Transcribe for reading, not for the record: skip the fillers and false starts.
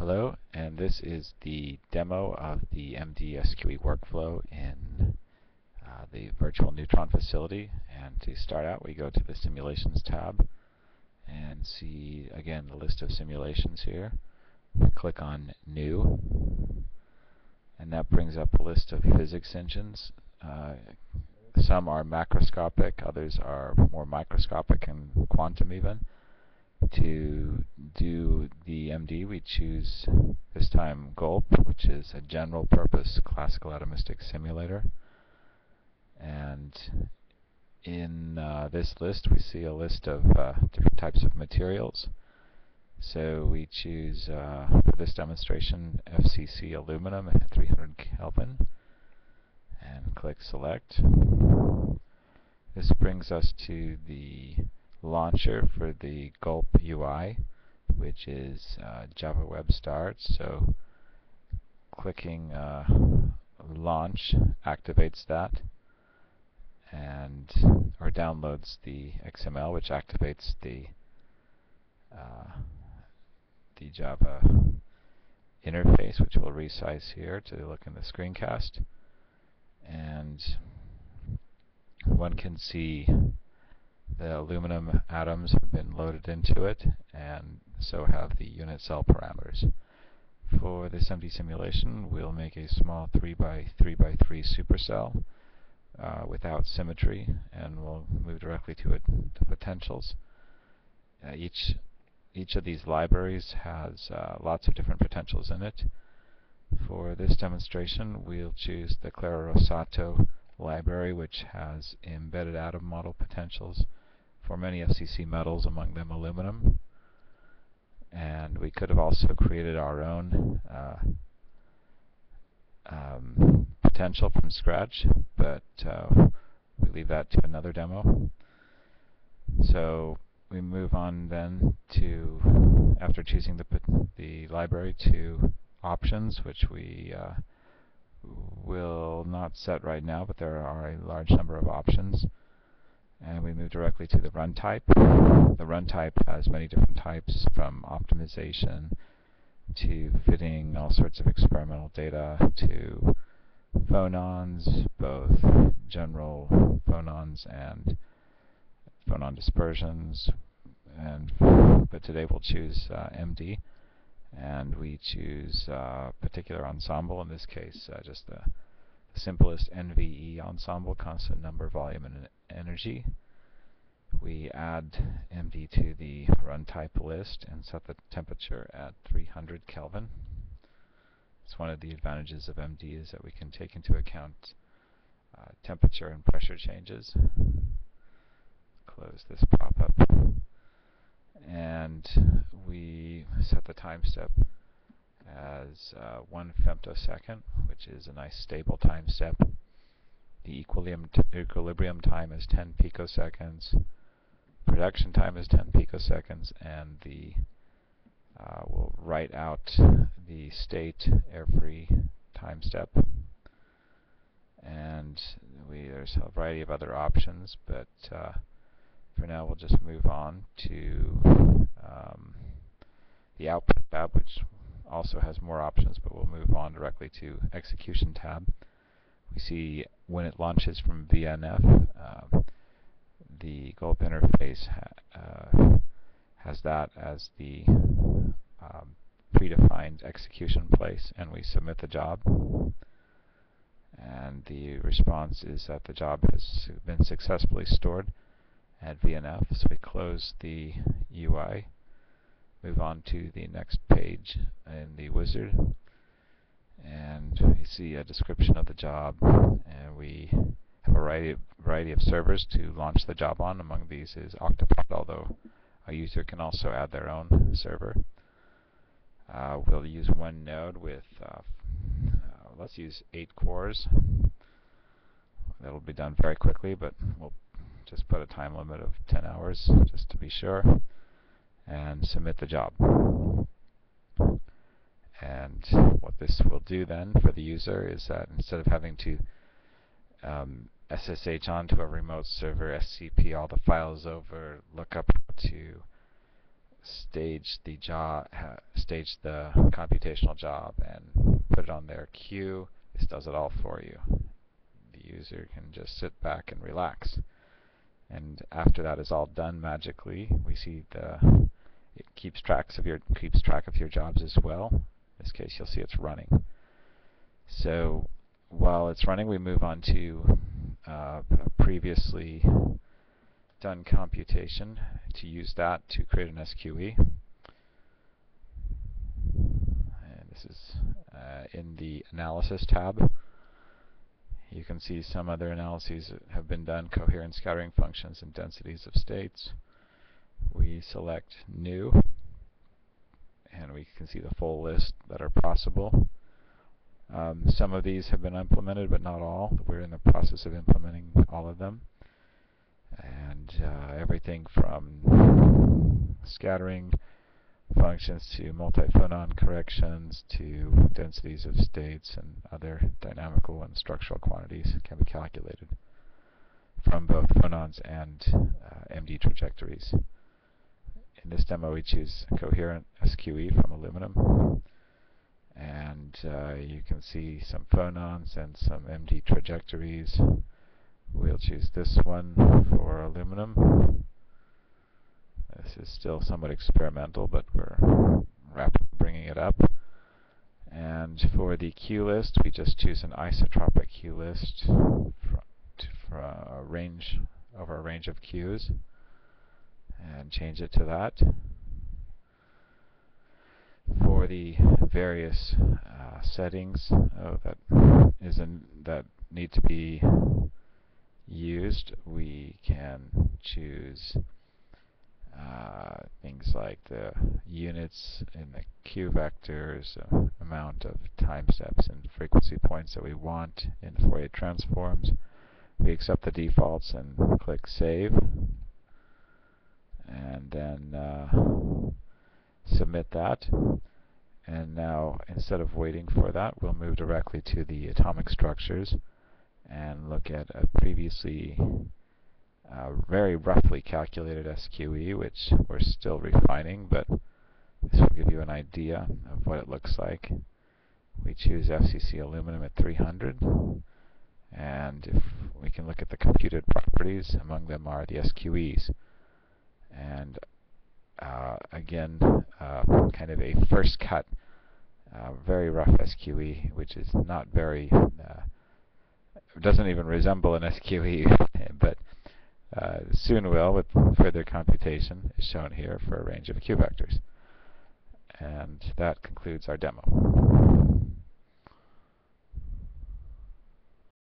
Hello, and this is the demo of the MD-SQE workflow in the Virtual Neutron Facility. And to start out, we go to the Simulations tab and see, again, the list of simulations here. We click on New, and that brings up a list of physics engines. Some are macroscopic, others are more microscopic and quantum even. To do the MD, we choose this time GULP, which is a general purpose classical atomistic simulator. And in this list, we see a list of different types of materials. So we choose, for this demonstration, FCC aluminum at 300 Kelvin, and click Select. This brings us to the launcher for the GULP UI, which is Java Web Start. So clicking Launch activates that, or downloads the XML, which activates the Java interface, which we'll resize here to look in the screencast. And one can see the aluminum atoms have been loaded into it, and so have the unit cell parameters. For this MD simulation, we'll make a small 3x3x3 supercell without symmetry, and we'll move directly to it, to potentials. Each of these libraries has lots of different potentials in it. For this demonstration, we'll choose the Clara Rosato library, which has embedded atom model potentials for many FCC metals, among them aluminum. And we could have also created our own potential from scratch, but we leave that to another demo. So we move on then to, after choosing the library, to options, which we will not set right now, but there are a large number of options. And we move directly to the run type. The run type has many different types, from optimization to fitting all sorts of experimental data to phonons, both general phonons and phonon dispersions. But today we'll choose MD, and we choose particular ensemble, in this case just the simplest NVE ensemble, constant number, volume, and energy. We add MD to the run type list and set the temperature at 300 Kelvin. It's one of the advantages of MD is that we can take into account temperature and pressure changes. Close this pop-up. And we set the time step as 1 femtosecond, which is a nice stable time step. The equilibrium time is 10 picoseconds. Production time is 10 picoseconds, and we'll write out the state every time step. And there's a variety of other options, but for now we'll just move on to the output tab, which also has more options, but we'll move on directly to execution tab. We see when it launches from VNF, the GULP interface has that as the predefined execution place, and we submit the job. And the response is that the job has been successfully stored at VNF. So we close the UI, move on to the next page in the wizard, and we see a description of the job, and we have a variety of servers to launch the job on. Among these is Octopod, although a user can also add their own server. We'll use one node with, let's use 8 cores. That'll be done very quickly, but we'll just put a time limit of 10 hours just to be sure, and submit the job. And what this will do then for the user is that instead of having to SSH onto a remote server, SCP all the files over, look up how to stage the computational job and put it on their queue. This does it all for you. The user can just sit back and relax. And after that is all done magically, we see it keeps track of your jobs as well. In this case, you'll see it's running. So while it's running, we move on to previously done computation to use that to create an SQE. And this is in the Analysis tab. You can see some other analyses that have been done, coherent scattering functions and densities of states. We select New, and we can see the full list that are possible. Some of these have been implemented, but not all. We're in the process of implementing all of them. And everything from scattering functions to multi-phonon corrections to densities of states and other dynamical and structural quantities can be calculated from both phonons and MD trajectories. In this demo, we choose a coherent SQE from aluminum, and you can see some phonons and some MD trajectories. We'll choose this one for aluminum. This is still somewhat experimental, but we're rapidly bringing it up. And for the Q list, we just choose an isotropic Q list for a range over a range of Qs, and change it to that. For the various settings that need to be used, we can choose things like the units in the Q vectors, amount of time steps and frequency points that we want in Fourier transforms. We accept the defaults and click Save, and then submit that. And now, instead of waiting for that, we'll move directly to the atomic structures and look at a previously very roughly calculated SQE, which we're still refining, but this will give you an idea of what it looks like. We choose FCC aluminum at 300, and if we can look at the computed properties, among them are the SQEs. And again, kind of a first cut, very rough SQE, which is not very, doesn't even resemble an SQE, but soon will with further computation, is shown here for a range of Q vectors. And that concludes our demo.